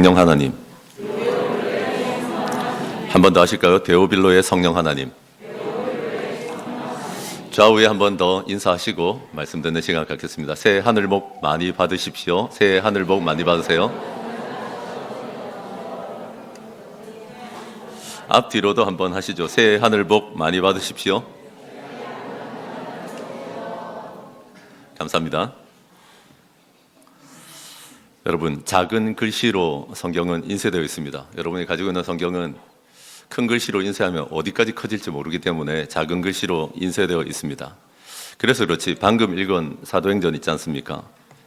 성령 하나님. 한 번 더 하실까요? 데오빌로의 성령 하나님. 좌우에 한 번 더 인사하시고 말씀 듣는 시간 갖겠습니다. 새해 하늘 복 많이 받으십시오. 새해 하늘 복 많이 받으세요. 앞뒤로도 한번 하시죠. 새해 하늘 복 많이 받으십시오. 감사합니다. 여러분, 작은 글씨로 성경은 인쇄되어 있습니다. 여러분이 가지고 있는 성경은 큰 글씨로 인쇄하면 어디까지 커질지 모르기 때문에 작은 글씨로 인쇄되어 있습니다. 그래서 그렇지 방금 읽은 사도행전 있지 않습니까?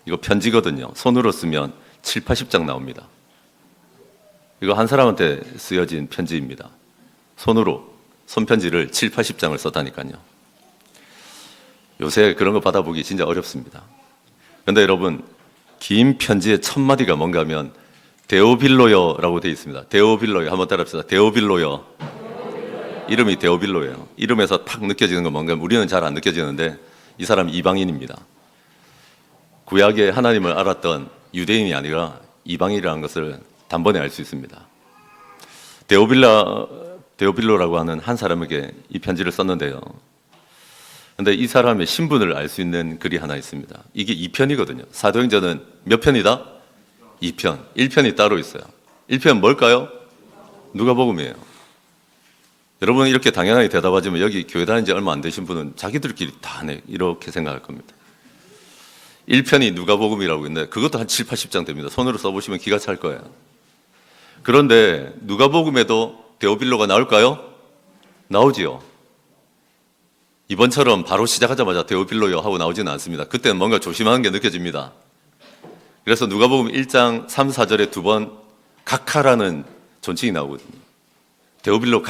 이거 편지거든요. 손으로 쓰면 7, 80장 나옵니다. 이거 한 사람한테 쓰여진 편지입니다. 손으로 손편지를 7, 80장을 썼다니까요. 요새 그런 거 받아보기 진짜 어렵습니다. 그런데 여러분, 긴 편지의 첫 마디가 뭔가 하면 데오빌로여라고 되어 있습니다. 데오빌로여 한번 따라합시다. 데오빌로여. 이름이 데오빌로예요. 이름에서 탁 느껴지는 건 뭔가 우리는 잘 안 느껴지는데 이 사람 이방인입니다. 구약의 하나님을 알았던 유대인이 아니라 이방인이라는 것을 단번에 알 수 있습니다. 데오빌로라고 하는 한 사람에게 이 편지를 썼는데요. 그런데 이 사람의 신분을 알 수 있는 글이 하나 있습니다. 이게 2편이거든요. 사도행전은 몇 편이다? 2편. 1편이 따로 있어요. 1편 뭘까요? 누가복음이에요. 여러분 이렇게 당연하게 대답하지만 여기 교회 다닌 지 얼마 안 되신 분은 자기들끼리 다 하네 이렇게 생각할 겁니다. 1편이 누가복음이라고 있는데 그것도 한 7, 80장 됩니다. 손으로 써보시면 기가 찰 거예요. 그런데 누가복음에도 데오빌로가 나올까요? 나오지요. 이번처럼 바로 시작하자마자 데오빌로여 하고 나오지는 않습니다. 그때는 뭔가 조심하는 게 느껴집니다. 그래서 누가복음 1장 3, 4절에 두 번 가카라는 존칭이 나오거든요. 데오빌로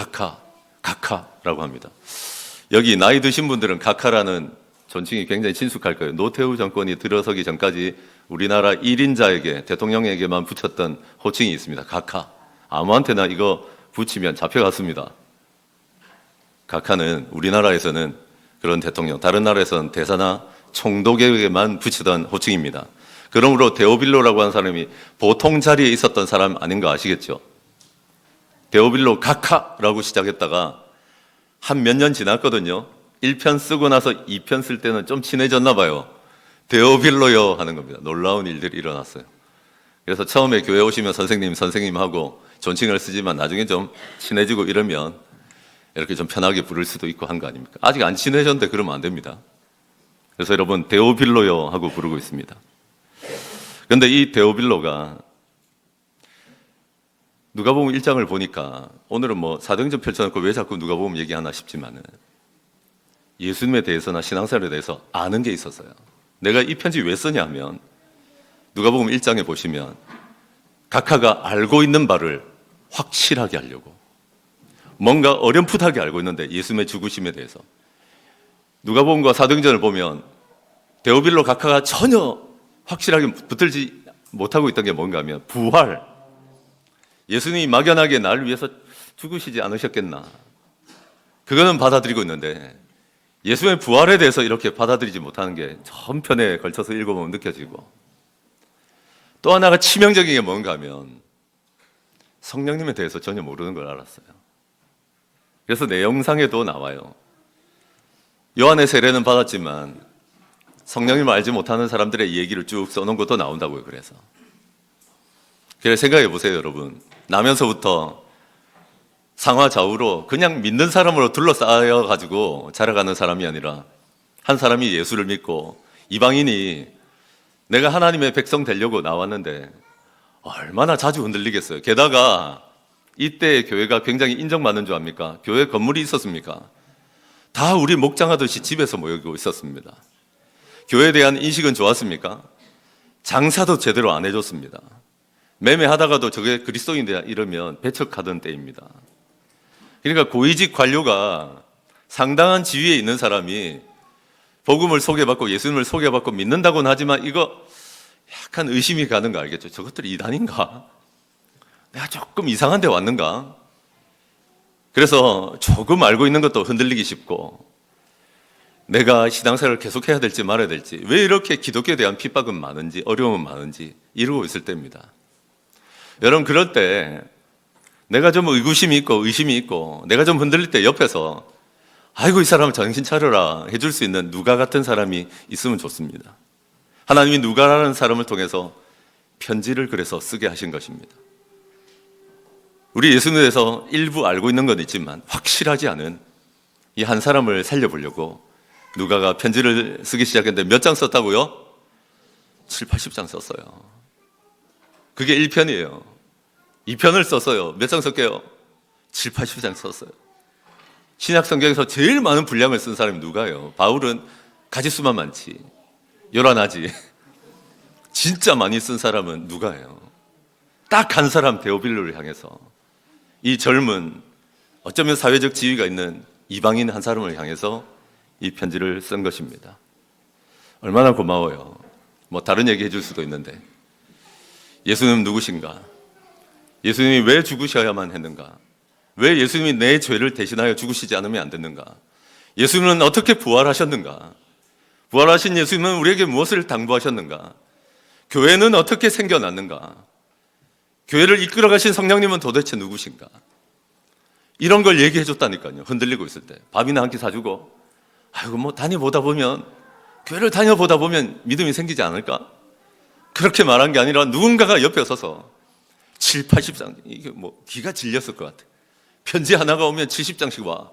가카라고 합니다. 여기 나이 드신 분들은 가카라는 존칭이 굉장히 친숙할 거예요. 노태우 정권이 들어서기 전까지 우리나라 1인자에게 대통령에게만 붙였던 호칭이 있습니다. 가카. 아무한테나 이거 붙이면 잡혀갔습니다. 가카는 우리나라에서는 그런 대통령, 다른 나라에서는 대사나 총독에게만 붙이던 호칭입니다. 그러므로 데오빌로라고 하는 사람이 보통 자리에 있었던 사람 아닌 거 아시겠죠? 데오빌로 가카라고 시작했다가 한 몇 년 지났거든요. 1편 쓰고 나서 2편 쓸 때는 좀 친해졌나 봐요. 데오빌로요 하는 겁니다. 놀라운 일들이 일어났어요. 그래서 처음에 교회 오시면 선생님 하고 존칭을 쓰지만 나중에 좀 친해지고 이러면 이렇게 좀 편하게 부를 수도 있고 한 거 아닙니까? 아직 안 친해졌는데 그러면 안 됩니다. 그래서 여러분 데오빌로요 하고 부르고 있습니다. 그런데 이 데오빌로가 누가복음 1장을 보니까 오늘은 뭐 사도행전 펼쳐놓고 왜 자꾸 누가복음 얘기하나 싶지만은 예수님에 대해서나 신앙생활에 대해서 아는 게 있었어요. 내가 이 편지 왜 쓰냐 하면 누가복음 1장에 보시면 가카가 알고 있는 바를 확실하게 하려고 뭔가 어렴풋하게 알고 있는데 예수님의 죽으심에 대해서 누가복음과 사도행전을 보면 데오빌로 가카가 전혀 확실하게 붙들지 못하고 있던 게 뭔가 하면 부활. 예수님이 막연하게 나를 위해서 죽으시지 않으셨겠나. 그거는 받아들이고 있는데 예수님의 부활에 대해서 이렇게 받아들이지 못하는 게 전편에 걸쳐서 읽어보면 느껴지고 또 하나가 치명적인 게 뭔가 하면 성령님에 대해서 전혀 모르는 걸 알았어요. 그래서 내 영상에도 나와요. 요한의 세례는 받았지만 성령님을 알지 못하는 사람들의 얘기를 쭉 써놓은 것도 나온다고요. 그래서 생각해 보세요, 여러분. 나면서부터 상하 좌우로 그냥 믿는 사람으로 둘러싸여 가지고 자라가는 사람이 아니라 한 사람이 예수를 믿고 이방인이 내가 하나님의 백성 되려고 나왔는데 얼마나 자주 흔들리겠어요. 게다가 이때 교회가 굉장히 인정받는 줄 압니까? 교회 건물이 있었습니까? 다 우리 목장하듯이 집에서 모이고 있었습니다. 교회에 대한 인식은 좋았습니까? 장사도 제대로 안 해줬습니다. 매매하다가도 저게 그리스도인이다 이러면 배척하던 때입니다. 그러니까 고위직 관료가 상당한 지위에 있는 사람이 복음을 소개받고 예수님을 소개받고 믿는다고는 하지만 이거 약간 의심이 가는 거 알겠죠? 저것들이 이단인가? 내가 조금 이상한 데 왔는가? 그래서 조금 알고 있는 것도 흔들리기 쉽고 내가 신앙생활을 계속해야 될지 말아야 될지 왜 이렇게 기독교에 대한 핍박은 많은지 어려움은 많은지 이러고 있을 때입니다. 여러분, 그럴 때 내가 좀 의구심이 있고 의심이 있고 내가 좀 흔들릴 때 옆에서 아이고 이 사람 정신 차려라 해줄 수 있는 누가 같은 사람이 있으면 좋습니다. 하나님이 누가라는 사람을 통해서 편지를 그래서 쓰게 하신 것입니다. 우리 예수님에 대해서 일부 알고 있는 건 있지만 확실하지 않은 이 한 사람을 살려보려고 누가가 편지를 쓰기 시작했는데 몇 장 썼다고요? 7, 80장 썼어요. 그게 1편이에요. 2편을 썼어요. 몇 장 썼게요? 7, 80장 썼어요. 신약 성경에서 제일 많은 분량을 쓴 사람이 누가예요? 바울은 가지수만 많지 요란하지. 진짜 많이 쓴 사람은 누가예요? 딱 한 사람, 데오빌로를 향해서, 이 젊은 어쩌면 사회적 지위가 있는 이방인 한 사람을 향해서 이 편지를 쓴 것입니다. 얼마나 고마워요. 뭐 다른 얘기 해줄 수도 있는데, 예수님은 누구신가? 예수님이 왜 죽으셔야만 했는가? 왜 예수님이 내 죄를 대신하여 죽으시지 않으면 안 됐는가? 예수님은 어떻게 부활하셨는가? 부활하신 예수님은 우리에게 무엇을 당부하셨는가? 교회는 어떻게 생겨났는가? 교회를 이끌어 가신 성령님은 도대체 누구신가? 이런 걸 얘기해 줬다니까요. 흔들리고 있을 때 밥이나 한 끼 사주고, 아이고 뭐 다녀보다 보면, 교회를 다녀보다 보면 믿음이 생기지 않을까? 그렇게 말한 게 아니라 누군가가 옆에 서서 7, 80장, 이게 뭐 기가 질렸을 것 같아. 편지 하나가 오면 70장씩 와.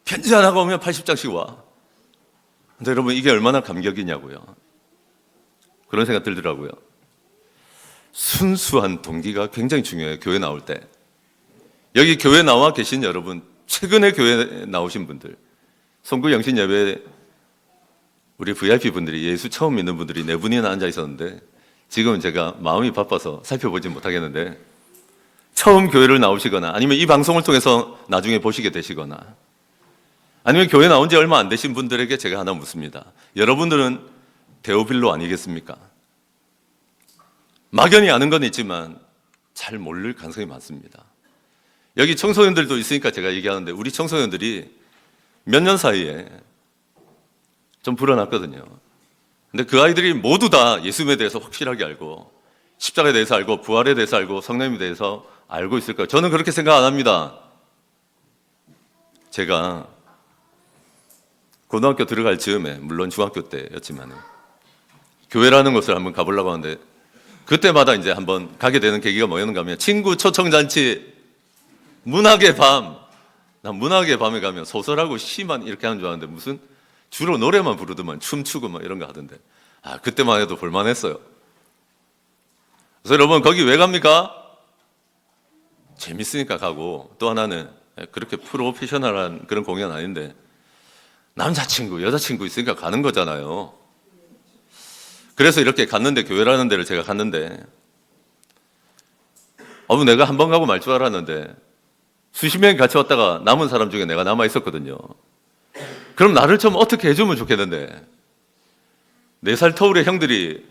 편지 하나가 오면 80장씩 와. 근데 여러분, 이게 얼마나 감격이냐고요. 그런 생각 들더라고요. 순수한 동기가 굉장히 중요해요. 교회 나올 때. 여기 교회 나와 계신 여러분, 최근에 교회 나오신 분들, 송구 영신 예배 우리 VIP 분들이, 예수 처음 믿는 분들이 4분이나 앉아 있었는데, 지금은 제가 마음이 바빠서 살펴보지 못하겠는데, 처음 교회를 나오시거나 아니면 이 방송을 통해서 나중에 보시게 되시거나 아니면 교회 나온 지 얼마 안 되신 분들에게 제가 하나 묻습니다. 여러분들은 데오빌로 아니겠습니까? 막연히 아는 건 있지만 잘 모를 가능성이 많습니다. 여기 청소년들도 있으니까 제가 얘기하는데, 우리 청소년들이 몇 년 사이에 좀 불어났거든요. 근데 그 아이들이 모두 다 예수님에 대해서 확실하게 알고, 십자가에 대해서 알고, 부활에 대해서 알고, 성령님에 대해서 알고 있을까요? 저는 그렇게 생각 안 합니다. 제가 고등학교 들어갈 즈음에, 물론 중학교 때였지만 교회라는 곳을 한번 가보려고 하는데, 그때마다 이제 한번 가게 되는 계기가 뭐였는가 하면, 친구 초청잔치, 문학의 밤. 난 문학의 밤에 가면 소설하고 시만 이렇게 하는 줄 알았는데, 무슨 주로 노래만 부르더만 춤추고 막 이런 거 하던데, 그때만 해도 볼만했어요. 그래서 여러분, 거기 왜 갑니까? 재밌으니까 가고, 또 하나는 그렇게 프로페셔널한 그런 공연 아닌데 남자친구, 여자친구 있으니까 가는 거잖아요. 그래서 이렇게 갔는데, 교회라는 데를 제가 갔는데, 내가 한 번 가고 말 줄 알았는데 수십 명이 같이 왔다가 남은 사람 중에 내가 남아 있었거든요. 그럼 나를 좀 어떻게 해주면 좋겠는데, 4살 터울의 형들이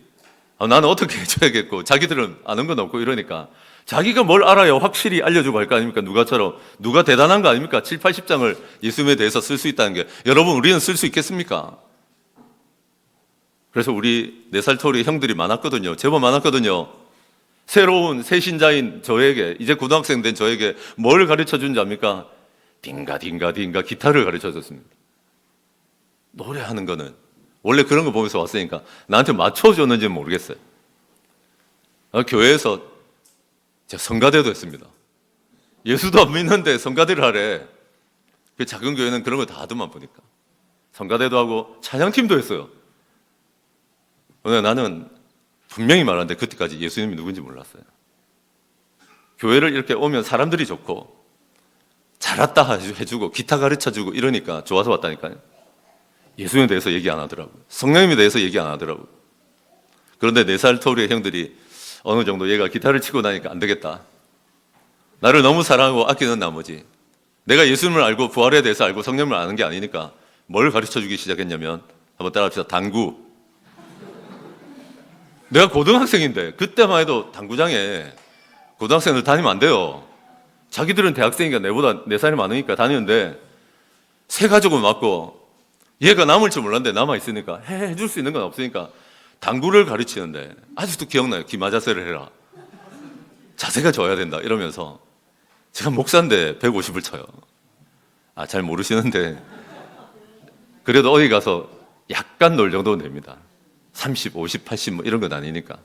나는 어떻게 해줘야겠고, 자기들은 아는 건 없고 이러니까 자기가 뭘 알아야 확실히 알려주고 할 거 아닙니까? 누가처럼. 누가 대단한 거 아닙니까? 7, 80장을 예수님에 대해서 쓸 수 있다는 게. 여러분, 우리는 쓸 수 있겠습니까? 그래서 우리 4살 터울의 형들이 많았거든요. 제법 많았거든요. 새로운 새신자인 저에게, 이제 고등학생 된 저에게 뭘 가르쳐 준지 압니까? 딩가 기타를 가르쳐 줬습니다. 노래하는 거는 원래 그런 거 보면서 왔으니까 나한테 맞춰줬는지는 모르겠어요. 교회에서 제가 성가대도 했습니다. 예수도 안 믿는데 성가대를 하래. 그 작은 교회는 그런 거 다 하더만 보니까. 성가대도 하고 찬양팀도 했어요. 근데 나는 분명히 말하는데 그때까지 예수님이 누군지 몰랐어요. 교회를 이렇게 오면 사람들이 좋고 잘 왔다 해주고 기타 가르쳐주고 이러니까 좋아서 왔다니까요. 예수님에 대해서 얘기 안 하더라고요. 성령님에 대해서 얘기 안 하더라고요. 그런데 4살 터울의 형들이 어느 정도 얘가 기타를 치고 나니까 안 되겠다. 나를 너무 사랑하고 아끼는 나머지 내가 예수님을 알고 부활에 대해서 알고 성령님을 아는 게 아니니까 뭘 가르쳐주기 시작했냐면, 한번 따라합시다. 당구. 내가 고등학생인데 그때만 해도 당구장에 고등학생들 다니면 안 돼요. 자기들은 대학생이니까 내보다 4살이 많으니까 다니는데 새 가족은 맞고, 얘가 남을 줄 몰랐는데 남아있으니까 해줄 수 있는 건 없으니까 당구를 가르치는데, 아직도 기억나요. 기마자세를 해라. 자세가 좋아야 된다 이러면서 제가 목사인데 150을 쳐요. 잘 모르시는데 그래도 어디 가서 약간 놀 정도는 됩니다. 30, 50, 80 뭐 이런 건 아니니까.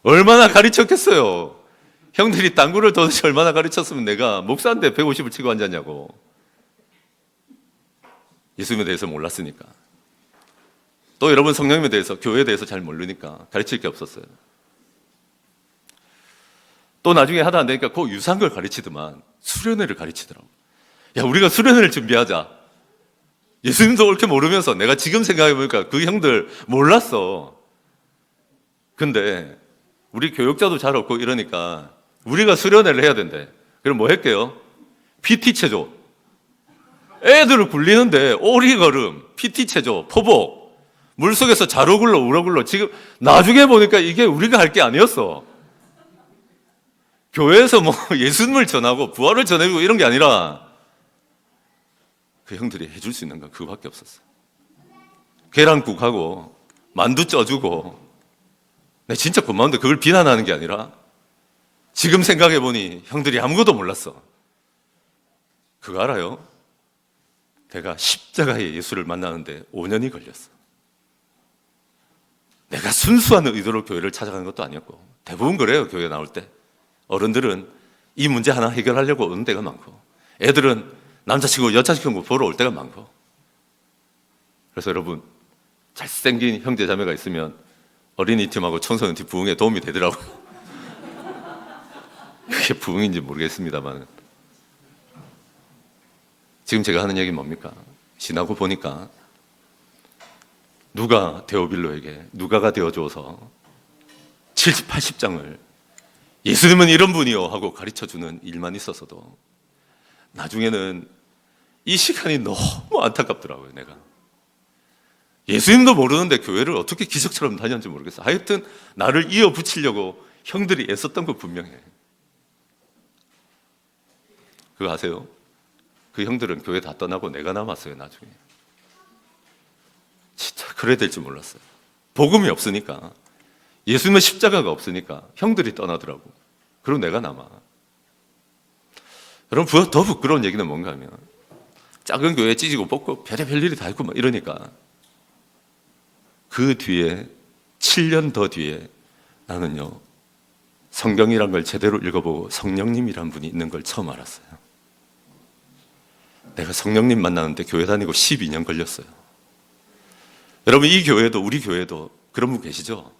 얼마나 가르쳤겠어요. 형들이 당구를 도대체 얼마나 가르쳤으면 내가 목사인데 150을 치고 앉았냐고. 예수님에 대해서 몰랐으니까. 또 여러분 성령님에 대해서, 교회에 대해서 잘 모르니까 가르칠 게 없었어요. 또 나중에 하다 안 되니까 그 유사한 걸 가르치더만 수련회를 가르치더라고. 야, 우리가 수련회를 준비하자. 예수님도 옳게 모르면서 내가 지금 생각해보니까 그 형들 몰랐어. 근데 우리 교육자도 잘 없고 이러니까 우리가 수련회를 해야 된대. 그럼 뭐 할게요? PT 체조. 애들을 굴리는데 오리걸음, PT 체조, 포복, 물속에서 자로 굴러 우러 굴러. 지금 나중에 보니까 이게 우리가 할 게 아니었어. 교회에서 뭐 예수님을 전하고 부활을 전해주고 이런 게 아니라 그 형들이 해줄 수 있는 건 그거밖에 없었어. 계란국하고 만두 쪄주고. 내 진짜 고마운데 그걸 비난하는 게 아니라 지금 생각해보니 형들이 아무것도 몰랐어. 그거 알아요? 내가 십자가의 예수를 만나는데 5년이 걸렸어. 내가 순수한 의도로 교회를 찾아가는 것도 아니었고, 대부분 그래요. 교회 나올 때 어른들은 이 문제 하나 해결하려고 오는 데가 많고, 애들은 남자친구 여자친구 보러 올 때가 많고. 그래서 여러분, 잘생긴 형제 자매가 있으면 어린이 팀하고 청소년 팀 부흥에 도움이 되더라고요. 그게 부흥인지 모르겠습니다만, 지금 제가 하는 얘기는 뭡니까? 지나고 보니까 누가 데오빌로에게 누가가 되어줘서 70, 80장을 예수님은 이런 분이요 하고 가르쳐주는 일만 있었어도 나중에는 이 시간이 너무 안타깝더라고요. 내가 예수님도 모르는데 교회를 어떻게 기적처럼 다녔는지 모르겠어. 하여튼 나를 이어붙이려고 형들이 애썼던 거 분명해. 그거 아세요? 그 형들은 교회 다 떠나고 내가 남았어요. 나중에 진짜 그래야 될지 몰랐어요. 복음이 없으니까, 예수님의 십자가가 없으니까 형들이 떠나더라고. 그리고 내가 남아. 여러분, 더 부끄러운 얘기는 뭔가 하면 작은 교회에 찢고 뽑고 별의별 일이 다 있고 막 이러니까 그 뒤에 7년 더 뒤에 나는요 성경이란 걸 제대로 읽어보고 성령님이란 분이 있는 걸 처음 알았어요. 내가 성령님 만나는데 교회 다니고 12년 걸렸어요. 여러분, 이 교회도, 우리 교회도 그런 분 계시죠?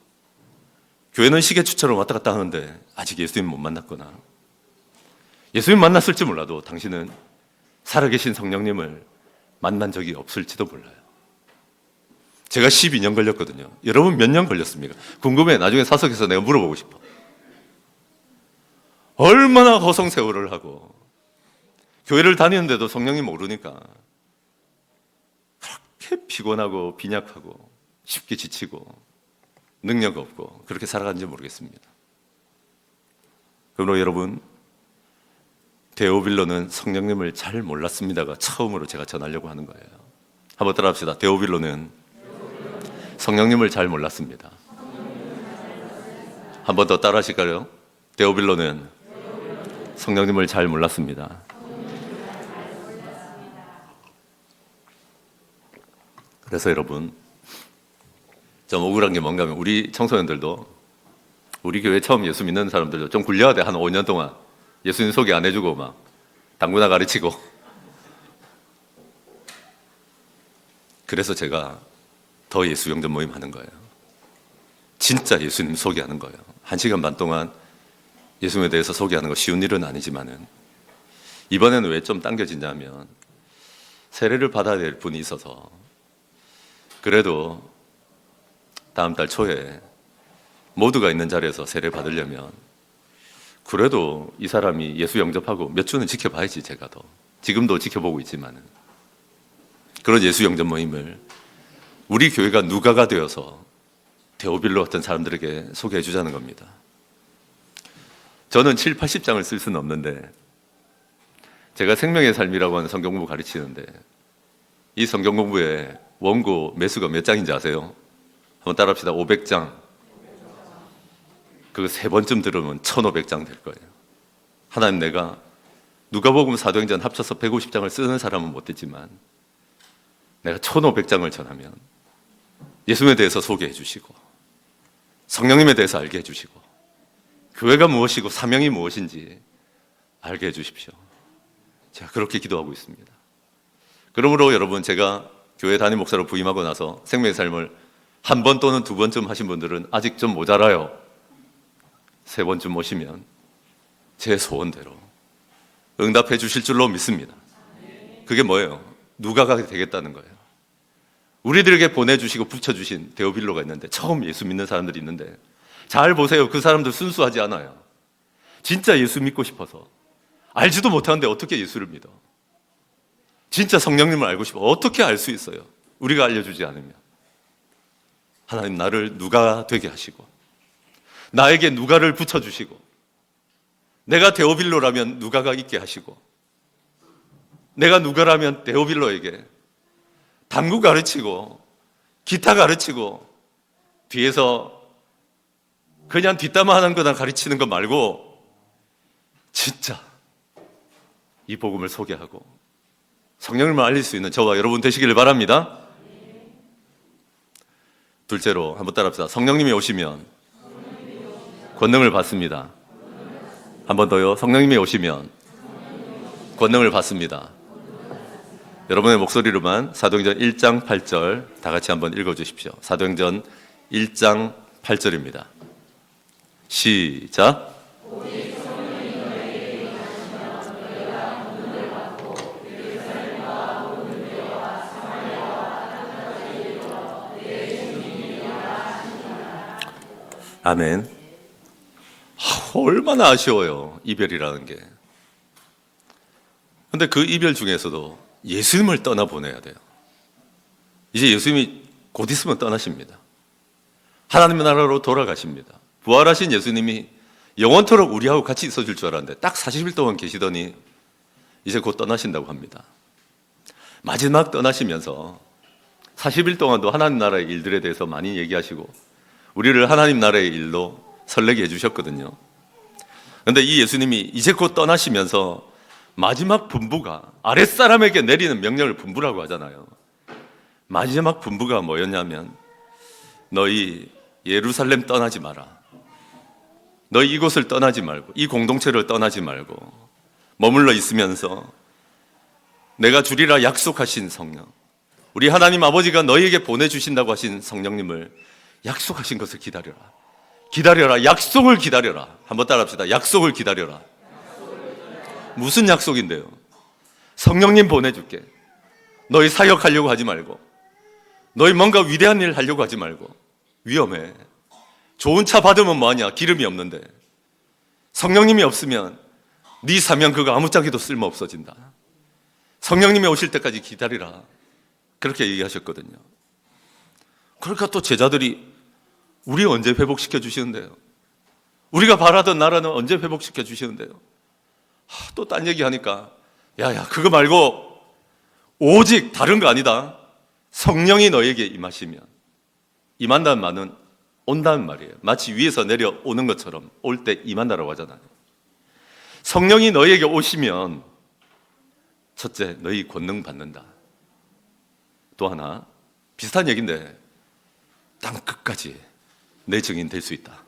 교회는 시계추처럼 왔다 갔다 하는데 아직 예수님 못 만났거나, 예수님 만났을지 몰라도 당신은 살아계신 성령님을 만난 적이 없을지도 몰라요. 제가 12년 걸렸거든요. 여러분 몇 년 걸렸습니까? 궁금해. 나중에 사석에서 내가 물어보고 싶어. 얼마나 허송세월을 하고 교회를 다니는데도 성령님 모르니까 그렇게 피곤하고 빈약하고 쉽게 지치고 능력 없고 그렇게 살아간지 모르겠습니다. 그러므로 여러분, 데오빌로는 성령님을 잘 몰랐습니다가 처음으로 제가 전하려고 하는 거예요. 한번 따라 합시다. 데오빌로는 성령님을 잘 몰랐습니다. 한 번 더 따라 하실까요? 데오빌로는 성령님을 잘 몰랐습니다. 그래서 여러분, 좀 억울한 게 뭔가 하면 우리 청소년들도, 우리 교회 처음 예수 믿는 사람들도 좀 굴려야 돼. 한 5년 동안 예수님 소개 안 해주고 막 당구나 가르치고. 그래서 제가 더 예수 영접 모임 하는 거예요. 진짜 예수님 소개하는 거예요. 1시간 반 동안 예수님에 대해서 소개하는 거 쉬운 일은 아니지만은, 이번에는 왜 좀 당겨지냐면 세례를 받아야 될 분이 있어서, 그래도 다음 달 초에 모두가 있는 자리에서 세례 받으려면 그래도 이 사람이 예수 영접하고 몇 주는 지켜봐야지. 제가 더 지금도 지켜보고 있지만은, 그런 예수 영접 모임을 우리 교회가 누가가 되어서 데오빌로 같은 사람들에게 소개해 주자는 겁니다. 저는 7, 80장을 쓸 수는 없는데, 제가 생명의 삶이라고 하는 성경 공부 가르치는데, 이 성경 공부에 원고 매수가 몇 장인지 아세요? 한번 따라합시다. 500장. 그거 3번쯤 들으면 1500장 될 거예요. 하나님, 내가 누가복음 사도행전 합쳐서 150장을 쓰는 사람은 못 됐지만 내가 1500장을 전하면 예수님에 대해서 소개해 주시고 성령님에 대해서 알게 해 주시고 교회가 무엇이고 사명이 무엇인지 알게 해 주십시오. 제가 그렇게 기도하고 있습니다. 그러므로 여러분, 제가 교회 담임 목사로 부임하고 나서 생명의 삶을 1번 또는 2번쯤 하신 분들은 아직 좀 모자라요. 3번쯤 모시면 제 소원대로 응답해 주실 줄로 믿습니다. 그게 뭐예요? 누가가 되겠다는 거예요. 우리들에게 보내주시고 붙여주신 데오빌로가 있는데, 처음 예수 믿는 사람들이 있는데, 잘 보세요. 그 사람들 순수하지 않아요. 진짜 예수 믿고 싶어서 알지도 못하는데 어떻게 예수를 믿어? 진짜 성령님을 알고 싶어 어떻게 알 수 있어요? 우리가 알려주지 않으면. 하나님, 나를 누가 되게 하시고 나에게 누가를 붙여주시고 내가 데오빌로라면 누가가 있게 하시고 내가 누가라면 데오빌로에게 당구 가르치고 기타 가르치고 뒤에서 그냥 뒷담화하는 거나 가르치는 거 말고 진짜 이 복음을 소개하고 성령님을 알릴 수 있는 저와 여러분 되시기를 바랍니다. 둘째로 한번 따라합시다. 성령님이 오시면 권능을 받습니다. 한 번 더요. 성령님이 오시면 권능을 받습니다. 여러분의 목소리로만 사도행전 1장 8절 다 같이 한번 읽어주십시오. 사도행전 1장 8절입니다. 시작. 아멘. 얼마나 아쉬워요, 이별이라는 게. 근데 그 이별 중에서도 예수님을 떠나보내야 돼요. 이제 예수님이 곧 있으면 떠나십니다. 하나님의 나라로 돌아가십니다. 부활하신 예수님이 영원토록 우리하고 같이 있어줄 줄 알았는데 딱 40일 동안 계시더니 이제 곧 떠나신다고 합니다. 마지막 떠나시면서 40일 동안도 하나님 나라의 일들에 대해서 많이 얘기하시고 우리를 하나님 나라의 일로 설레게 해주셨거든요. 그런데 이 예수님이 이제 곧 떠나시면서 마지막 분부가 아랫사람에게 내리는 명령을 분부라고 하잖아요. 마지막 분부가 뭐였냐면 너희 예루살렘 떠나지 마라. 너희 이곳을 떠나지 말고 이 공동체를 떠나지 말고 머물러 있으면서 내가 주리라 약속하신 성령, 우리 하나님 아버지가 너희에게 보내주신다고 하신 성령님을 약속하신 것을 기다려라. 기다려라. 약속을 기다려라. 한번 따라합시다. 약속을 기다려라. 무슨 약속인데요? 성령님 보내줄게. 너희 사역하려고 하지 말고 너희 뭔가 위대한 일 하려고 하지 말고 위험해. 좋은 차 받으면 뭐하냐? 기름이 없는데. 성령님이 없으면 네 사명 그거 아무짝에도 쓸모 없어진다. 성령님이 오실 때까지 기다리라. 그렇게 얘기하셨거든요. 그러니까 또 제자들이 우리 언제 회복시켜 주시는데요? 우리가 바라던 나라는 언제 회복시켜 주시는데요? 또 딴 얘기하니까 야야 그거 말고 오직 다른 거 아니다. 성령이 너에게 임하시면, 임한다는 말은 온다는 말이에요. 마치 위에서 내려오는 것처럼 올 때 임한다라고 하잖아요. 성령이 너에게 오시면 첫째, 너희 권능 받는다. 또 하나 비슷한 얘기인데 땅 끝까지 내 증인 될 수 있다.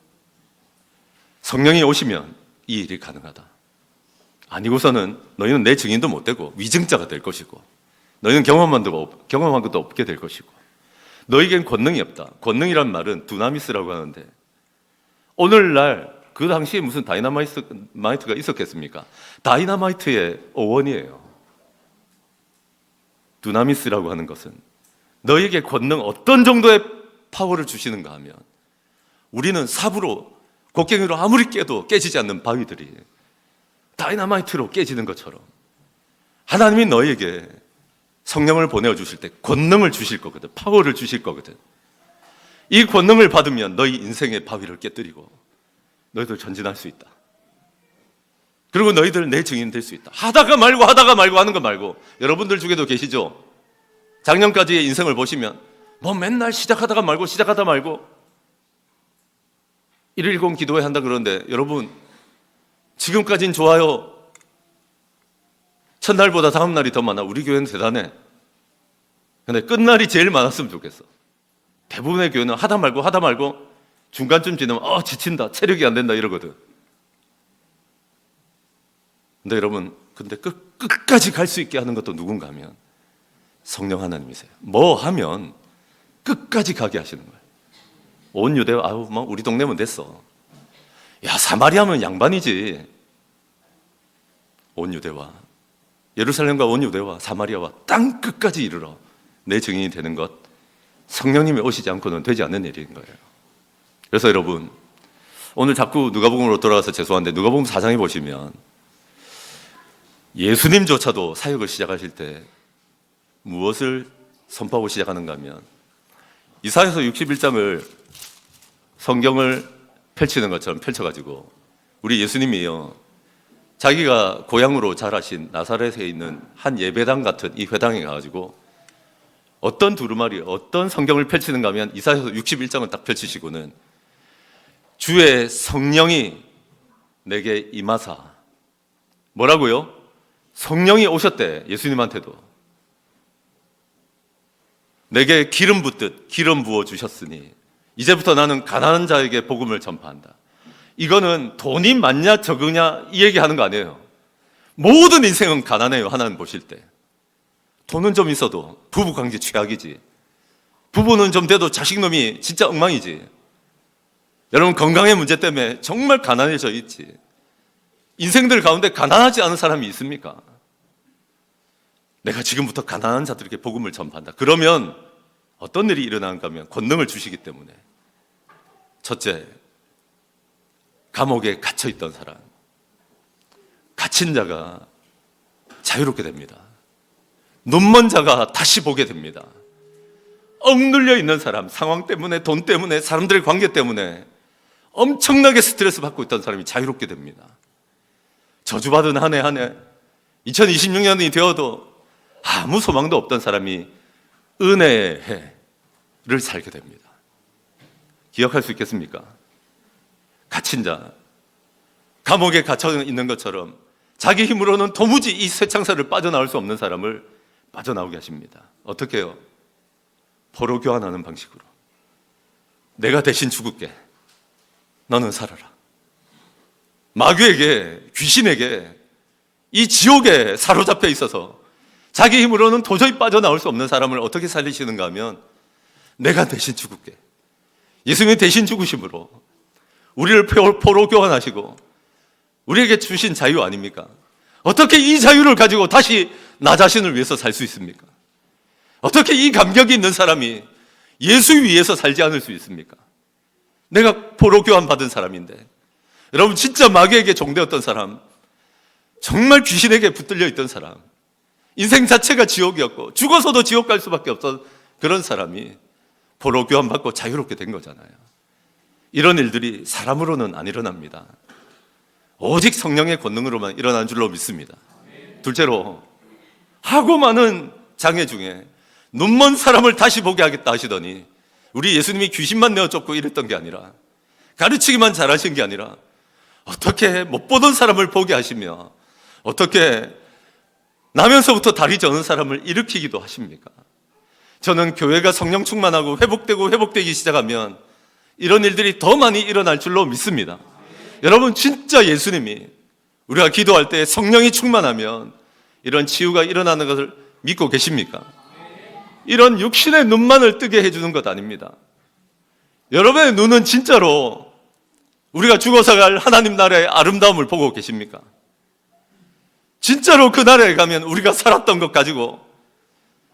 성령이 오시면 이 일이 가능하다. 아니고서는 너희는 내 증인도 못 되고 위증자가 될 것이고 너희는 경험한 것도 없게 될 것이고 너희에겐 권능이 없다. 권능이란 말은 두나미스라고 하는데 오늘날 그 당시에 무슨 다이너마이트가 있었겠습니까? 다이너마이트의 어원이에요. 두나미스라고 하는 것은 너희에게 권능 어떤 정도의 파워를 주시는가 하면 우리는 삽으로 곡괭이로 아무리 깨도 깨지지 않는 바위들이 다이너마이트로 깨지는 것처럼 하나님이 너희에게 성령을 보내주실 때 권능을 주실 거거든. 파워를 주실 거거든. 이 권능을 받으면 너희 인생의 바위를 깨뜨리고 너희들 전진할 수 있다. 그리고 너희들 내 증인 될 수 있다. 하다가 말고 하는 거 말고 여러분들 중에도 계시죠? 작년까지의 인생을 보시면 뭐 맨날 시작하다가 말고 110 기도회 한다 그러는데 여러분 지금까진 좋아요. 첫날보다 다음 날이 더 많아. 우리 교회는 대단해. 근데 끝날이 제일 많았으면 좋겠어. 대부분의 교회는 하다 말고 중간쯤 지나면 지친다, 체력이 안 된다 이러거든. 근데 여러분, 끝까지 갈 수 있게 하는 것도 누군가 하면 성령 하나님이세요. 뭐 하면 끝까지 가게 하시는 거예요. 온 유대와 우리 동네면 됐어. 야, 사마리아면 양반이지. 온 유대와 예루살렘과 온 유대와 사마리아와 땅 끝까지 이르러 내 증인이 되는 것, 성령님이 오시지 않고는 되지 않는 일인 거예요. 그래서 여러분, 오늘 자꾸 누가복음으로 돌아가서 죄송한데 누가복음 4장에 보시면 예수님조차도 사역을 시작하실 때 무엇을 선포하고 시작하는가 하면 이사야서 61장을 성경을 펼치는 것처럼 펼쳐가지고 우리 예수님이요, 자기가 고향으로 자라신 나사렛에 있는 한 예배당 같은 이 회당에 가가지고 어떤 두루마리, 어떤 성경을 펼치는가 하면 이사야서 61장을 딱 펼치시고는 주의 성령이 내게 임하사, 뭐라고요? 성령이 오셨대. 예수님한테도 내게 기름 붓듯 기름 부어 주셨으니 이제부터 나는 가난한 자에게 복음을 전파한다. 이거는 돈이 많냐 적으냐 이 얘기하는 거 아니에요. 모든 인생은 가난해요. 하나님 보실 때 돈은 좀 있어도 부부관계 최악이지. 부부는 좀 돼도 자식놈이 진짜 엉망이지. 여러분, 건강의 문제 때문에 정말 가난해져 있지. 인생들 가운데 가난하지 않은 사람이 있습니까? 내가 지금부터 가난한 자들에게 복음을 전파한다. 그러면 어떤 일이 일어나는가 하면 권능을 주시기 때문에, 첫째, 감옥에 갇혀있던 사람, 갇힌 자가 자유롭게 됩니다. 눈먼 자가 다시 보게 됩니다. 억눌려 있는 사람, 상황 때문에, 돈 때문에, 사람들의 관계 때문에 엄청나게 스트레스 받고 있던 사람이 자유롭게 됩니다. 저주받은 한 해 2026년이 되어도 아무 소망도 없던 사람이 은혜의 해를 살게 됩니다. 기억할 수 있겠습니까? 갇힌 자, 감옥에 갇혀 있는 것처럼 자기 힘으로는 도무지 이 쇠창살을 빠져나올 수 없는 사람을 빠져나오게 하십니다. 어떻게 해요? 포로 교환하는 방식으로. 내가 대신 죽을게, 너는 살아라. 마귀에게, 귀신에게 이 지옥에 사로잡혀 있어서 자기 힘으로는 도저히 빠져나올 수 없는 사람을 어떻게 살리시는가 하면 내가 대신 죽을게. 예수님이 대신 죽으심으로 우리를 포로 교환하시고 우리에게 주신 자유 아닙니까? 어떻게 이 자유를 가지고 다시 나 자신을 위해서 살 수 있습니까? 어떻게 이 감격이 있는 사람이 예수 위해서 살지 않을 수 있습니까? 내가 포로 교환 받은 사람인데, 여러분, 진짜 마귀에게 종되었던 사람, 정말 귀신에게 붙들려 있던 사람, 인생 자체가 지옥이었고 죽어서도 지옥 갈 수밖에 없던 그런 사람이 포로 교환 받고 자유롭게 된 거잖아요. 이런 일들이 사람으로는 안 일어납니다. 오직 성령의 권능으로만 일어나는 줄로 믿습니다. 둘째로, 하고 많은 장애 중에 눈먼 사람을 다시 보게 하겠다 하시더니 우리 예수님이 귀신만 내어 쫓고 이랬던 게 아니라, 가르치기만 잘하신 게 아니라 어떻게 못 보던 사람을 보게 하시며 어떻게 나면서부터 다리 저는 사람을 일으키기도 하십니까? 저는 교회가 성령 충만하고 회복되기 시작하면 이런 일들이 더 많이 일어날 줄로 믿습니다. 여러분, 진짜 예수님이 우리가 기도할 때 성령이 충만하면 이런 치유가 일어나는 것을 믿고 계십니까? 이런 육신의 눈만을 뜨게 해주는 것 아닙니다. 여러분의 눈은 진짜로 우리가 죽어서 갈 하나님 나라의 아름다움을 보고 계십니까? 진짜로 그 나라에 가면 우리가 살았던 것 가지고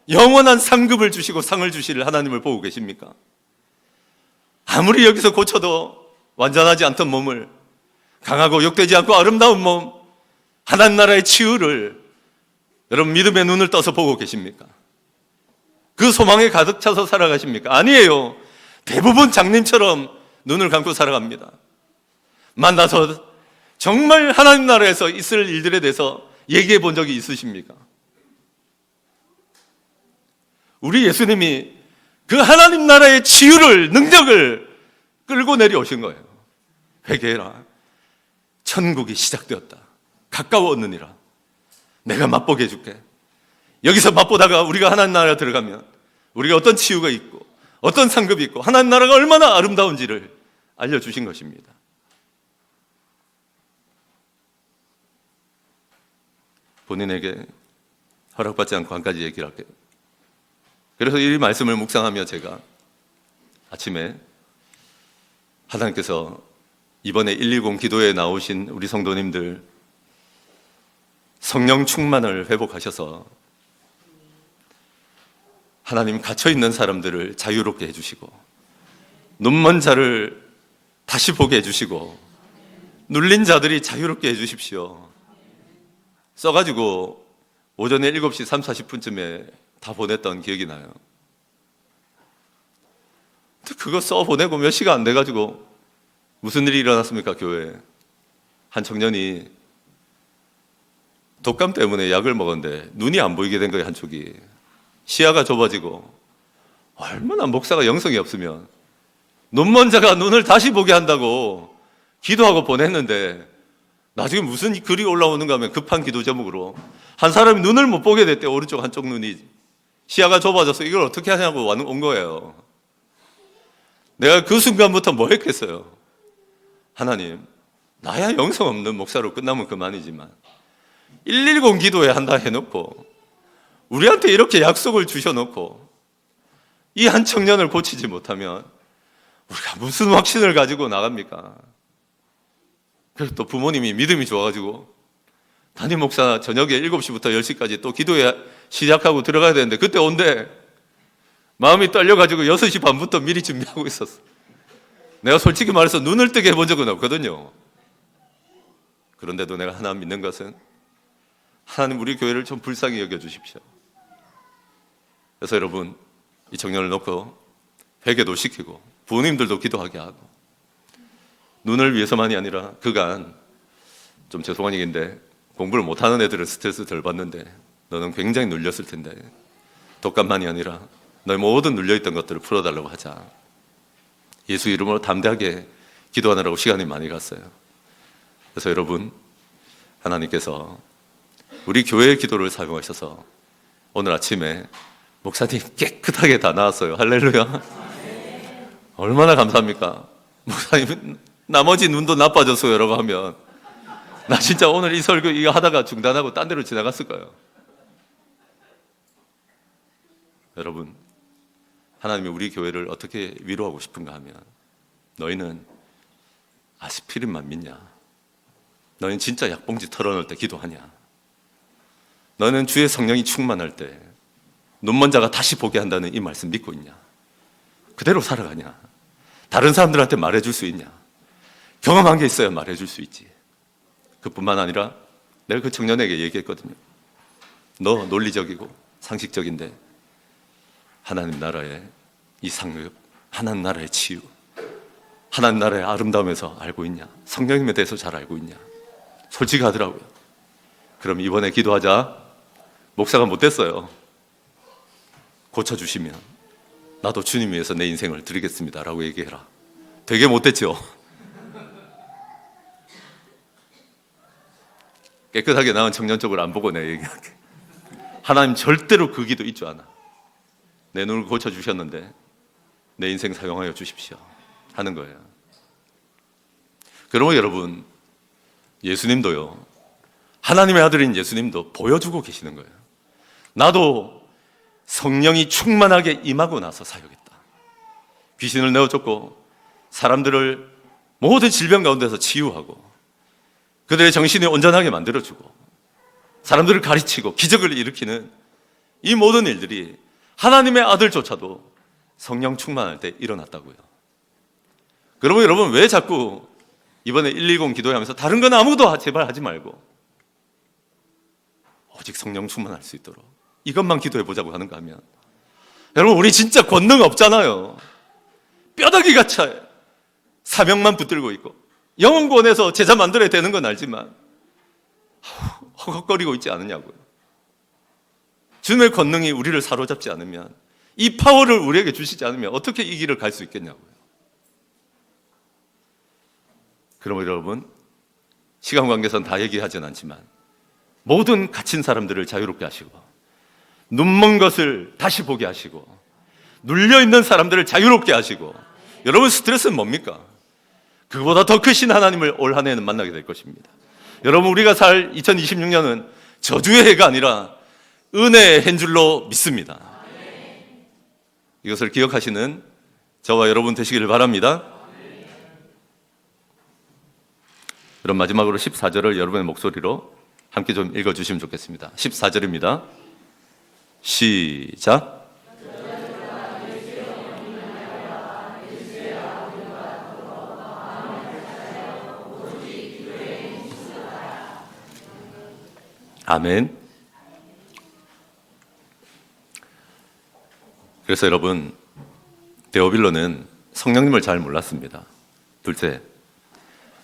영원한 상급을 주시고 상을 주실 하나님을 보고 계십니까? 아무리 여기서 고쳐도 완전하지 않던 몸을, 강하고 욕되지 않고 아름다운 몸, 하나님 나라의 치유를 여러분 믿음의 눈을 떠서 보고 계십니까? 그 소망에 가득 차서 살아가십니까? 아니에요. 대부분 장님처럼 눈을 감고 살아갑니다. 만나서 정말 하나님 나라에서 있을 일들에 대해서 얘기해 본 적이 있으십니까? 우리 예수님이 그 하나님 나라의 치유를, 능력을 끌고 내려오신 거예요. 회개해라. 천국이 시작되었다. 가까웠느니라. 내가 맛보게 해줄게. 여기서 맛보다가 우리가 하나님 나라에 들어가면 우리가 어떤 치유가 있고 어떤 상급이 있고 하나님 나라가 얼마나 아름다운지를 알려주신 것입니다. 본인에게 허락받지 않고 한 가지 얘기를 할게요. 그래서 이 말씀을 묵상하며 제가 아침에 하나님께서 이번에 120 기도에 나오신 우리 성도님들 성령 충만을 회복하셔서 하나님 갇혀있는 사람들을 자유롭게 해주시고 눈먼 자를 다시 보게 해주시고 눌린 자들이 자유롭게 해주십시오. 써가지고 오전에 7시 3, 40분쯤에 다 보냈던 기억이 나요. 그거 써보내고 몇 시간 안 돼가지고 무슨 일이 일어났습니까? 교회에 한 청년이 독감 때문에 약을 먹었는데 눈이 안 보이게 된 거예요. 한쪽이 시야가 좁아지고. 얼마나 목사가 영성이 없으면 눈먼 자가 눈을 다시 보게 한다고 기도하고 보냈는데 나중에 무슨 글이 올라오는가 하면 급한 기도 제목으로 한 사람이 눈을 못 보게 됐대. 오른쪽 한쪽 눈이 시야가 좁아져서 이걸 어떻게 하냐고 온 거예요. 내가 그 순간부터 뭐 했겠어요? 하나님, 나야 영성 없는 목사로 끝나면 그만이지만 110 기도에 한다 해놓고 우리한테 이렇게 약속을 주셔놓고 이 한 청년을 고치지 못하면 우리가 무슨 확신을 가지고 나갑니까? 그래서 또 부모님이 믿음이 좋아가지고 담임 목사 저녁에 7시부터 10시까지 또 기도에 시작하고 들어가야 되는데 그때 온대. 마음이 떨려가지고 6시 반부터 미리 준비하고 있었어. 내가 솔직히 말해서 눈을 뜨게 해본 적은 없거든요. 그런데도 내가 하나님 믿는 것은 하나님 우리 교회를 좀 불쌍히 여겨주십시오. 그래서 여러분 이 청년을 놓고 회개도 시키고 부모님들도 기도하게 하고 눈을 위해서만이 아니라 그간 좀 죄송한 얘기인데 공부를 못하는 애들은 스트레스 덜 받는데 너는 굉장히 눌렸을 텐데 독감만이 아니라 너의 모든 눌려있던 것들을 풀어달라고 하자. 예수 이름으로 담대하게 기도하느라고 시간이 많이 갔어요. 그래서 여러분 하나님께서 우리 교회의 기도를 사용하셔서 오늘 아침에 목사님 깨끗하게 다 나왔어요. 할렐루야. 얼마나 감사합니까? 목사님 나머지 눈도 나빠졌어요라고 하면 나 진짜 오늘 이 설교 이거 하다가 중단하고 딴 데로 지나갔을 거예요. 여러분 하나님이 우리 교회를 어떻게 위로하고 싶은가 하면 너희는 아스피린만 믿냐? 너희는 진짜 약봉지 털어놓을 때 기도하냐? 너는 주의 성령이 충만할 때 눈먼 자가 다시 보게 한다는 이 말씀 믿고 있냐? 그대로 살아가냐? 다른 사람들한테 말해줄 수 있냐? 경험한 게 있어야 말해줄 수 있지. 그뿐만 아니라 내가 그 청년에게 얘기했거든요. 너 논리적이고 상식적인데 하나님 나라의 이 상급, 하나님 나라의 치유, 하나님 나라의 아름다움에서 알고 있냐? 성령님에 대해서 잘 알고 있냐? 솔직하더라고요. 그럼 이번에 기도하자. 목사가 못됐어요. 고쳐주시면 나도 주님 위해서 내 인생을 드리겠습니다 라고 얘기해라. 되게 못됐죠? 깨끗하게 나은 청년 쪽을 안 보고 내가 얘기할게. 하나님 절대로 그 기도 잊지 않아. 내 눈을 고쳐주셨는데 내 인생 사용하여 주십시오 하는 거예요. 그러면 여러분 예수님도요, 하나님의 아들인 예수님도 보여주고 계시는 거예요. 나도 성령이 충만하게 임하고 나서 사역했다. 귀신을 내어쫓고 사람들을 모든 질병 가운데서 치유하고 그들의 정신이 온전하게 만들어주고 사람들을 가르치고 기적을 일으키는 이 모든 일들이 하나님의 아들조차도 성령 충만할 때 일어났다고요. 그러면 여러분 왜 자꾸 이번에 120 기도하면서 다른 건 아무도 제발 하지 말고 오직 성령 충만할 수 있도록 이것만 기도해 보자고 하는가 하면 여러분 우리 진짜 권능 없잖아요. 뼈다귀가 차요. 사명만 붙들고 있고 영혼권에서 제자 만들어야 되는 건 알지만 허걱거리고 있지 않느냐고요. 주님의 권능이 우리를 사로잡지 않으면 이 파워를 우리에게 주시지 않으면 어떻게 이 길을 갈 수 있겠냐고요. 그러면 여러분, 시간 관계상 다 얘기하진 않지만 모든 갇힌 사람들을 자유롭게 하시고, 눈먼 것을 다시 보게 하시고, 눌려있는 사람들을 자유롭게 하시고. 여러분, 스트레스는 뭡니까? 그보다 더 크신 하나님을 올 한 해는 만나게 될 것입니다. 여러분, 우리가 살 2026년은 저주의 해가 아니라 은혜의 해인 줄로 믿습니다. 이것을 기억하시는 저와 여러분 되시기를 바랍니다. 그럼 마지막으로 14절을 여러분의 목소리로 함께 좀 읽어주시면 좋겠습니다. 14절입니다. 시작. 아멘. 그래서 여러분, 데오빌로는 성령님을 잘 몰랐습니다. 둘째,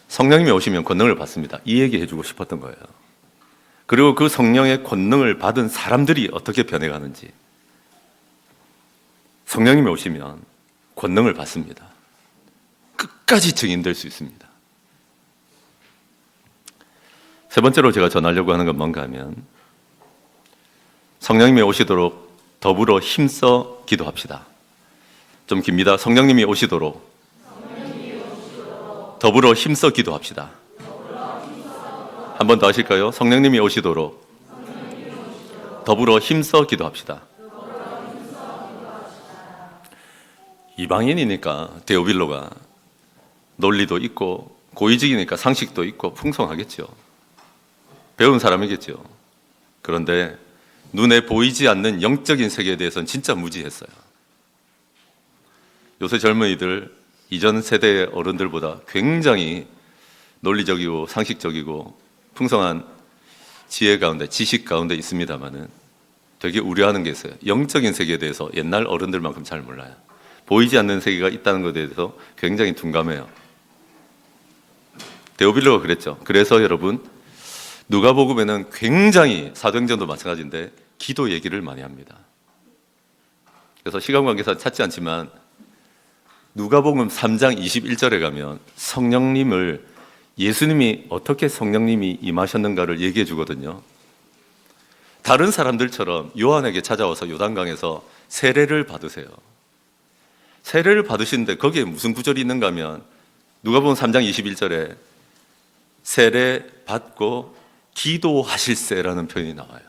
성령님이 오시면 권능을 받습니다. 이 얘기 해주고 싶었던 거예요. 그리고 그 성령의 권능을 받은 사람들이 어떻게 변해가는지. 성령님이 오시면 권능을 받습니다. 끝까지 증인될 수 있습니다. 세 번째로 제가 전하려고 하는 건 뭔가 하면, 성령님이 오시도록 더불어 힘써 기도합시다. 좀 깁니다. 성령님이 오시도록 더불어 힘써 기도합시다. 한 번 더 하실까요? 성령님이 오시도록 더불어 힘써 기도합시다. 이방인이니까 데오빌로가 논리도 있고 고위직이니까 상식도 있고 풍성하겠죠. 배운 사람이겠죠. 그런데 눈에 보이지 않는 영적인 세계에 대해서는 진짜 무지했어요. 요새 젊은이들 이전 세대의 어른들보다 굉장히 논리적이고 상식적이고 풍성한 지혜 가운데, 지식 가운데 있습니다만은 되게 우려하는 게 있어요. 영적인 세계에 대해서 옛날 어른들만큼 잘 몰라요. 보이지 않는 세계가 있다는 것에 대해서 굉장히 둔감해요. 데오빌로가 그랬죠. 그래서 여러분, 누가복음에는 굉장히, 사도행전도 마찬가지인데 기도 얘기를 많이 합니다. 그래서 시간 관계상 찾지 않지만 누가복음 3장 21절에 가면 성령님을, 예수님이 어떻게 성령님이 임하셨는가를 얘기해 주거든요. 다른 사람들처럼 요한에게 찾아와서 요단강에서 세례를 받으세요. 세례를 받으시는데 거기에 무슨 구절이 있는가 하면 누가복음 3장 21절에 세례 받고 기도하실세라는 표현이 나와요.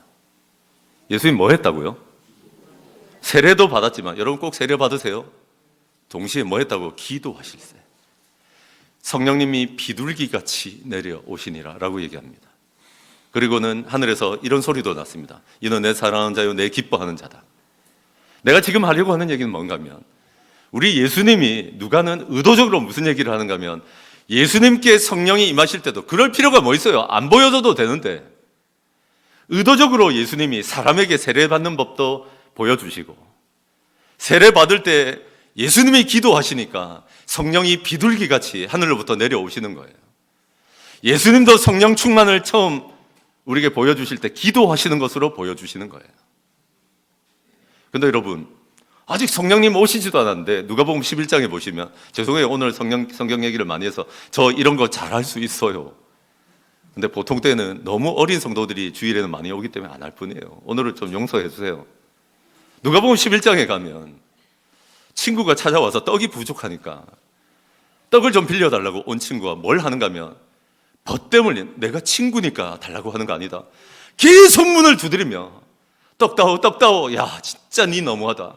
예수님 뭐 했다고요? 세례도 받았지만, 여러분 꼭 세례 받으세요. 동시에 뭐 했다고? 기도하실세. 성령님이 비둘기같이 내려오시니라 라고 얘기합니다. 그리고는 하늘에서 이런 소리도 났습니다. 이는 내 사랑하는 자요 내 기뻐하는 자다. 내가 지금 하려고 하는 얘기는 뭔가 하면, 우리 예수님이, 누가는 의도적으로 무슨 얘기를 하는가 하면, 예수님께 성령이 임하실 때도 그럴 필요가 뭐 있어요? 안 보여줘도 되는데 의도적으로 예수님이 사람에게 세례받는 법도 보여주시고, 세례받을 때 예수님이 기도하시니까 성령이 비둘기같이 하늘로부터 내려오시는 거예요. 예수님도 성령 충만을 처음 우리에게 보여주실 때 기도하시는 것으로 보여주시는 거예요. 근데 여러분, 아직 성령님 오시지도 않았는데 누가복음 11장에 보시면, 죄송해요, 오늘 성경 얘기를 많이 해서 저 이런 거 잘할 수 있어요. 근데 보통 때는 너무 어린 성도들이 주일에는 많이 오기 때문에 안 할 뿐이에요. 오늘은 좀 용서해 주세요. 누가복음 11장에 가면 친구가 찾아와서 떡이 부족하니까 떡을 좀 빌려달라고 온 친구가 뭘 하는가 하면, 벗땜을, 내가 친구니까 달라고 하는 거 아니다, 계속 문을 두드리며 떡다오 떡다오, 야 진짜 니 너무하다.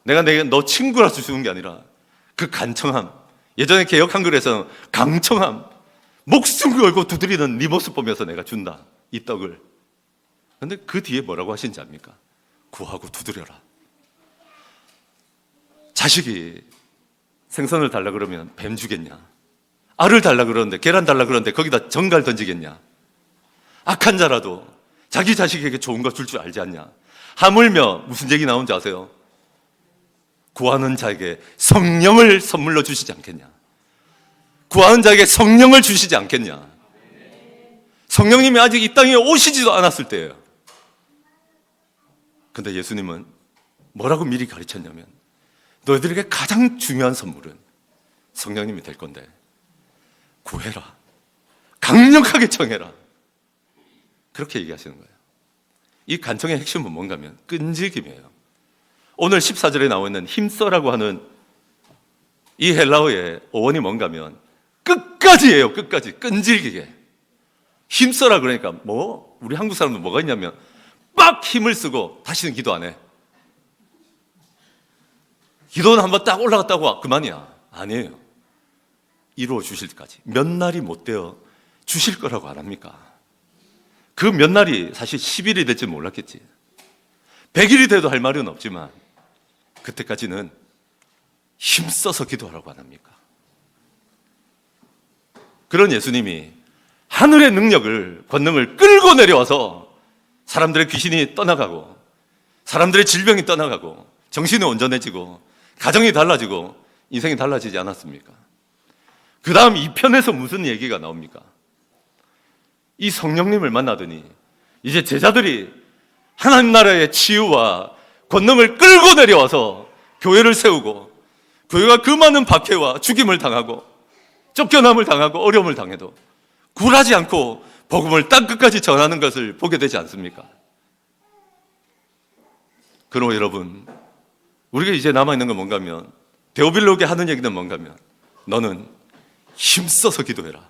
내가 너 친구라서 주는 게 아니라 그 간청함, 예전에 개역 한글에서는 강청함, 목숨 걸고 두드리는 네 모습 보면서 내가 준다, 이 떡을. 근데 그 뒤에 뭐라고 하신지 압니까? 구하고 두드려라. 자식이 생선을 달라 그러면 뱀 주겠냐? 알을 달라 그러는데, 계란 달라 그러는데 거기다 정갈 던지겠냐? 악한 자라도 자기 자식에게 좋은 거 줄 줄 알지 않냐? 하물며 무슨 얘기 나오는지 아세요? 구하는 자에게 성령을 선물로 주시지 않겠냐? 구하는 자에게 성령을 주시지 않겠냐? 성령님이 아직 이 땅에 오시지도 않았을 때예요. 근데 예수님은 뭐라고 미리 가르쳤냐면, 너희들에게 가장 중요한 선물은 성령님이 될 건데 구해라. 강력하게 청해라. 그렇게 얘기하시는 거예요. 이 간청의 핵심은 뭔가 하면 끈질김이에요. 오늘 14절에 나와 있는 힘써라고 하는 이 헬라어의 어원이 뭔가 하면 끝까지예요. 끝까지. 끈질기게. 힘써라 그러니까 우리 한국 사람도 뭐가 있냐면 빡 힘을 쓰고 다시는 기도 안 해. 기도는 한번 딱 올라갔다고 그만이야. 아니에요. 이루어 주실 때까지. 몇 날이 못 되어 주실 거라고 안 합니까? 그 몇 날이 사실 10일이 될지 몰랐겠지. 100일이 돼도 할 말은 없지만 그때까지는 힘써서 기도하라고 안 합니까? 그런 예수님이 하늘의 능력을, 권능을 끌고 내려와서 사람들의 귀신이 떠나가고 사람들의 질병이 떠나가고 정신이 온전해지고 가정이 달라지고 인생이 달라지지 않았습니까? 그 다음 2편에서 무슨 얘기가 나옵니까? 이 성령님을 만나더니 이제 제자들이 하나님 나라의 치유와 권능을 끌고 내려와서 교회를 세우고 교회가 그 많은 박해와 죽임을 당하고 쫓겨남을 당하고 어려움을 당해도 굴하지 않고 복음을 땅 끝까지 전하는 것을 보게 되지 않습니까? 그럼 여러분, 우리가 이제 남아있는 건 뭔가 하면 데오빌로에게 하는 얘기는 뭔가 하면 너는 힘써서 기도해라.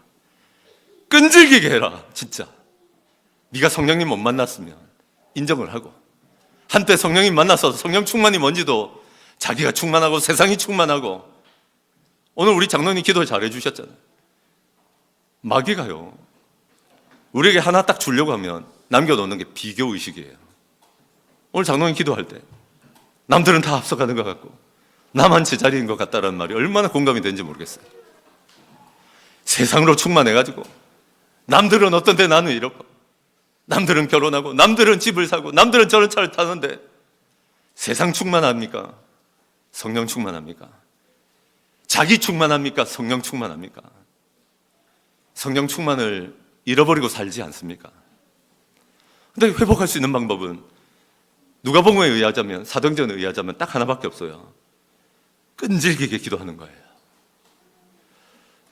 끈질기게 해라. 진짜 네가 성령님 못 만났으면 인정을 하고 한때 성령님 만나서 성령 충만이 뭔지도 자기가 충만하고 세상이 충만하고 오늘 우리 장로님 기도 잘해 주셨잖아요. 마귀가요 우리에게 하나 딱 주려고 하면 남겨놓는 게 비교의식이에요. 오늘 장로님 기도할 때 남들은 다 앞서가는 것 같고 나만 제자리인 것 같다라는 말이 얼마나 공감이 되는지 모르겠어요. 세상으로 충만해가지고 남들은 어떤데 나는 이렇고 남들은 결혼하고 남들은 집을 사고 남들은 저런 차를 타는데 세상 충만합니까? 성령 충만합니까? 자기 충만합니까? 성령 충만합니까? 성령 충만을 잃어버리고 살지 않습니까? 근데 회복할 수 있는 방법은 누가복음에 의하자면 사도행전에 의하자면 딱 하나밖에 없어요. 끈질기게 기도하는 거예요.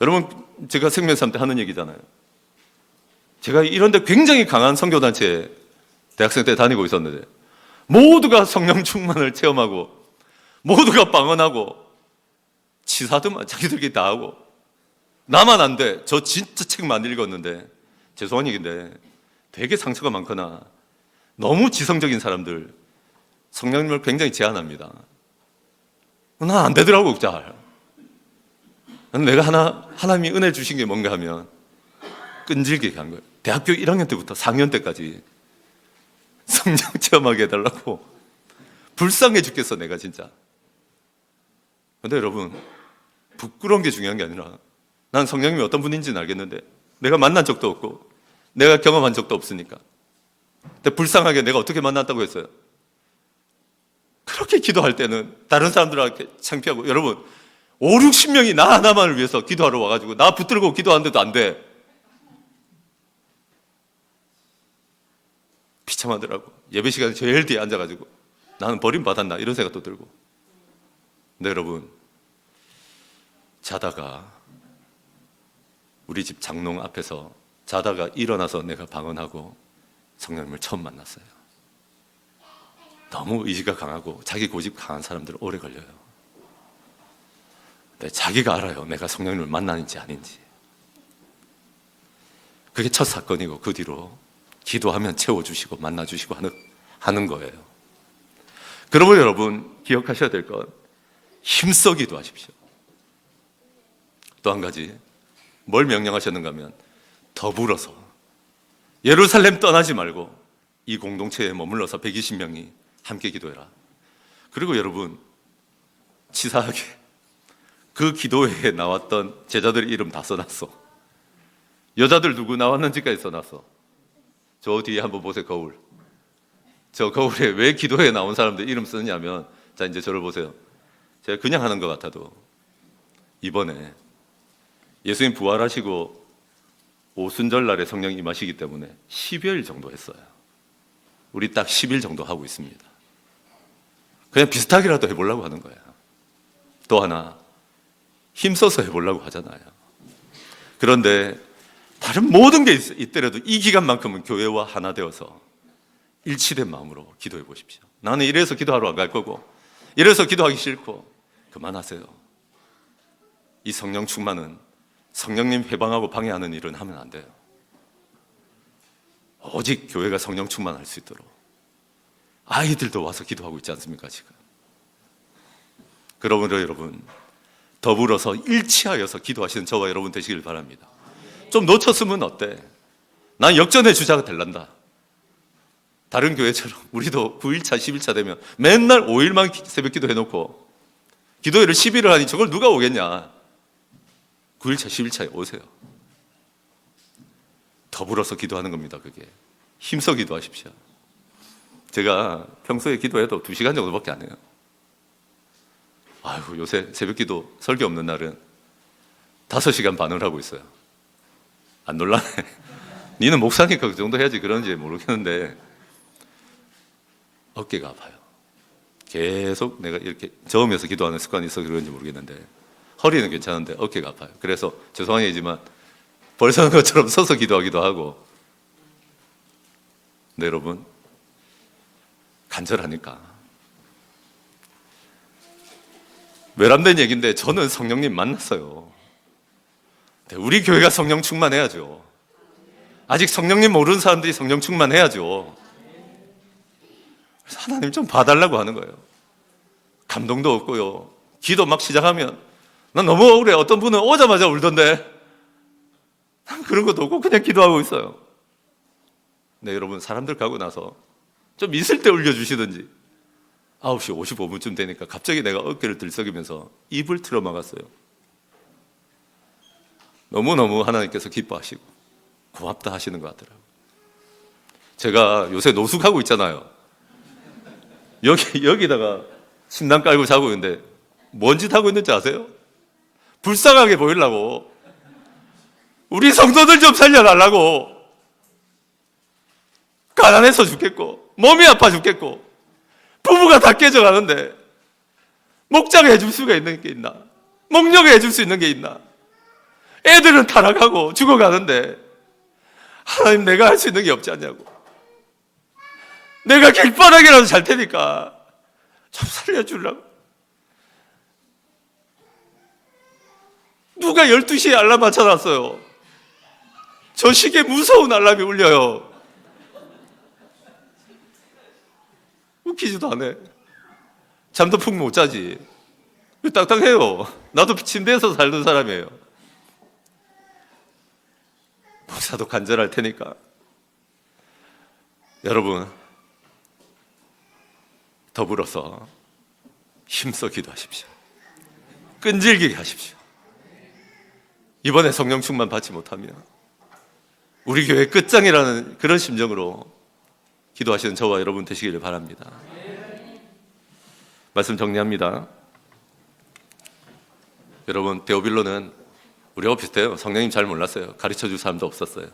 여러분 제가 생명삼 때 하는 얘기잖아요. 제가 이런데 굉장히 강한 선교단체에 대학생 때 다니고 있었는데 모두가 성령 충만을 체험하고 모두가 방언하고 치사드만 자기들끼리 다 하고 나만 안 돼. 저 진짜 책 많이 읽었는데 죄송한 얘기인데 되게 상처가 많거나 너무 지성적인 사람들 성령님을 굉장히 제한합니다. 난 안 되더라고 잘. 내가 하나님이 은혜 주신 게 뭔가 하면 끈질기게 한 거예요. 대학교 1학년 때부터 4학년 때까지 성령 체험하게 해달라고 불쌍해 죽겠어 내가 진짜. 근데 여러분 부끄러운 게 중요한 게 아니라 난 성령님이 어떤 분인지는 알겠는데 내가 만난 적도 없고 내가 경험한 적도 없으니까. 근데 불쌍하게 내가 어떻게 만났다고 했어요? 그렇게 기도할 때는 다른 사람들한테 창피하고 여러분 5, 60명이 나 하나만을 위해서 기도하러 와가지고 나 붙들고 기도하는데도 안 돼. 비참하더라고. 예배 시간에 제일 뒤에 앉아가지고 나는 버림받았나 이런 생각도 들고. 근데 여러분 자다가 우리 집 장롱 앞에서 자다가 일어나서 내가 방언하고 성령님을 처음 만났어요. 너무 의지가 강하고 자기 고집 강한 사람들은 오래 걸려요. 근데 자기가 알아요. 내가 성령님을 만나는지 아닌지. 그게 첫 사건이고 그 뒤로 기도하면 채워주시고 만나주시고 하는 거예요. 그러면 여러분 기억하셔야 될 건 힘써 기도하십시오. 또 한 가지 뭘 명령하셨는가 하면 더불어서 예루살렘 떠나지 말고 이 공동체에 머물러서 120명이 함께 기도해라. 그리고 여러분 치사하게 그 기도회에 나왔던 제자들 이름 다 써놨어. 여자들 누구 나왔는지까지 써놨어. 저 뒤에 한번 보세요. 거울. 저 거울에 왜 기도회에 나온 사람들 이름 쓰느냐면 자 이제 저를 보세요. 제가 그냥 하는 것 같아도 이번에 예수님 부활하시고 오순절 날에 성령 임하시기 때문에 10여일 정도 했어요. 우리 딱 10일 정도 하고 있습니다. 그냥 비슷하게라도 해보려고 하는 거예요. 또 하나 힘써서 해보려고 하잖아요. 그런데 다른 모든 게 있더라도 이 기간만큼은 교회와 하나 되어서 일치된 마음으로 기도해 보십시오. 나는 이래서 기도하러 안 갈 거고, 이래서 기도하기 싫고, 그만하세요. 이 성령 충만은 성령님 해방하고 방해하는 일은 하면 안 돼요. 오직 교회가 성령 충만할 수 있도록. 아이들도 와서 기도하고 있지 않습니까, 지금? 그러므로 여러분, 더불어서 일치하여서 기도하시는 저와 여러분 되시길 바랍니다. 좀 놓쳤으면 어때? 난 역전의 주자가 될란다. 다른 교회처럼 우리도 9일차, 10일차 되면 맨날 5일만 새벽 기도 해놓고 기도회를 10일을 하니 저걸 누가 오겠냐? 9일차, 10일차에 오세요. 더불어서 기도하는 겁니다, 그게. 힘써 기도하십시오. 제가 평소에 기도해도 2시간 정도밖에 안 해요. 아이고, 요새 새벽 기도 설교 없는 날은 5시간 반을 하고 있어요. 안 놀라네. 니는 목사니까 그 정도 해야지 그런지 모르겠는데 어깨가 아파요. 계속 내가 이렇게 저으면서 기도하는 습관이 있어서 그런지 모르겠는데 허리는 괜찮은데 어깨가 아파요. 그래서 죄송한 얘기지만 벌서는 것처럼 서서 기도하기도 하고. 네, 여러분, 간절하니까. 외람된 얘기인데 저는 성령님 만났어요. 우리 교회가 성령 충만해야죠. 아직 성령님 모르는 사람들이 성령 충만해야죠. 그래서 하나님 좀 봐달라고 하는 거예요. 감동도 없고요. 기도 막 시작하면 난 너무 억울해. 어떤 분은 오자마자 울던데 난 그런 것도 없고 그냥 기도하고 있어요. 네, 여러분, 사람들 가고 나서 좀 있을 때 울려주시든지. 9시 55분쯤 되니까 갑자기 내가 어깨를 들썩이면서 입을 틀어 막았어요. 너무너무 하나님께서 기뻐하시고 고맙다 하시는 것 같더라고요. 제가 요새 노숙하고 있잖아요. 여기다가 침낭 깔고 자고 있는데 뭔 짓 하고 있는지 아세요? 불쌍하게 보이려고, 우리 성도들 좀 살려달라고. 가난해서 죽겠고 몸이 아파 죽겠고 부부가 다 깨져가는데 목자가 해줄 수가 있는 게 있나? 목욕을 해줄 수 있는 게 있나? 애들은 타락하고 죽어가는데 하나님, 내가 할 수 있는 게 없지 않냐고. 내가 길바닥이라도 잘 테니까 좀 살려주려고. 누가 12시에 알람 맞춰놨어요? 저 시계 무서운 알람이 울려요. 웃기지도 않아. 잠도 푹 못 자지. 딱딱해요. 나도 침대에서 살던 사람이에요. 목사도 간절할 테니까 여러분, 더불어서 힘써 기도하십시오. 끈질기게 하십시오. 이번에 성령 충만 받지 못하면 우리 교회 끝장이라는 그런 심정으로 기도하시는 저와 여러분 되시기를 바랍니다. 말씀 정리합니다. 여러분, 데오빌로는 우리하고 비슷해요. 성령님 잘 몰랐어요. 가르쳐줄 사람도 없었어요.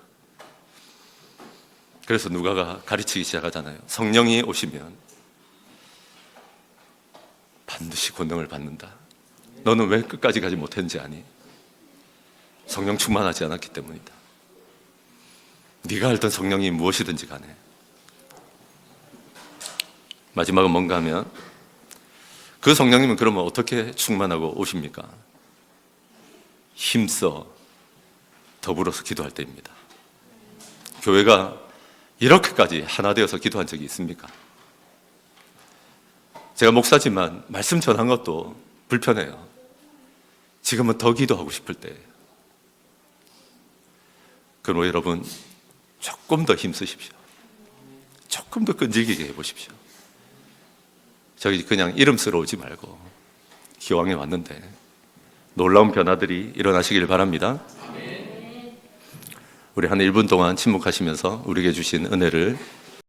그래서 누가가 가르치기 시작하잖아요. 성령이 오시면 반드시 권능을 받는다. 너는 왜 끝까지 가지 못했는지 아니? 성령 충만하지 않았기 때문이다. 네가 알던 성령이 무엇이든지 간에. 마지막은 뭔가 하면 그 성령님은 그러면 어떻게 충만하고 오십니까? 힘써 더불어서 기도할 때입니다. 교회가 이렇게까지 하나 되어서 기도한 적이 있습니까? 제가 목사지만 말씀 전한 것도 불편해요. 지금은 더 기도하고 싶을 때예요. 그러므로 여러분, 조금 더 힘쓰십시오. 조금 더 끈질기게 해보십시오. 저기 그냥 이름스러우지 말고 기왕에 왔는데 놀라운 변화들이 일어나시길 바랍니다. 우리 한 1분 동안 침묵하시면서 우리에게 주신 은혜를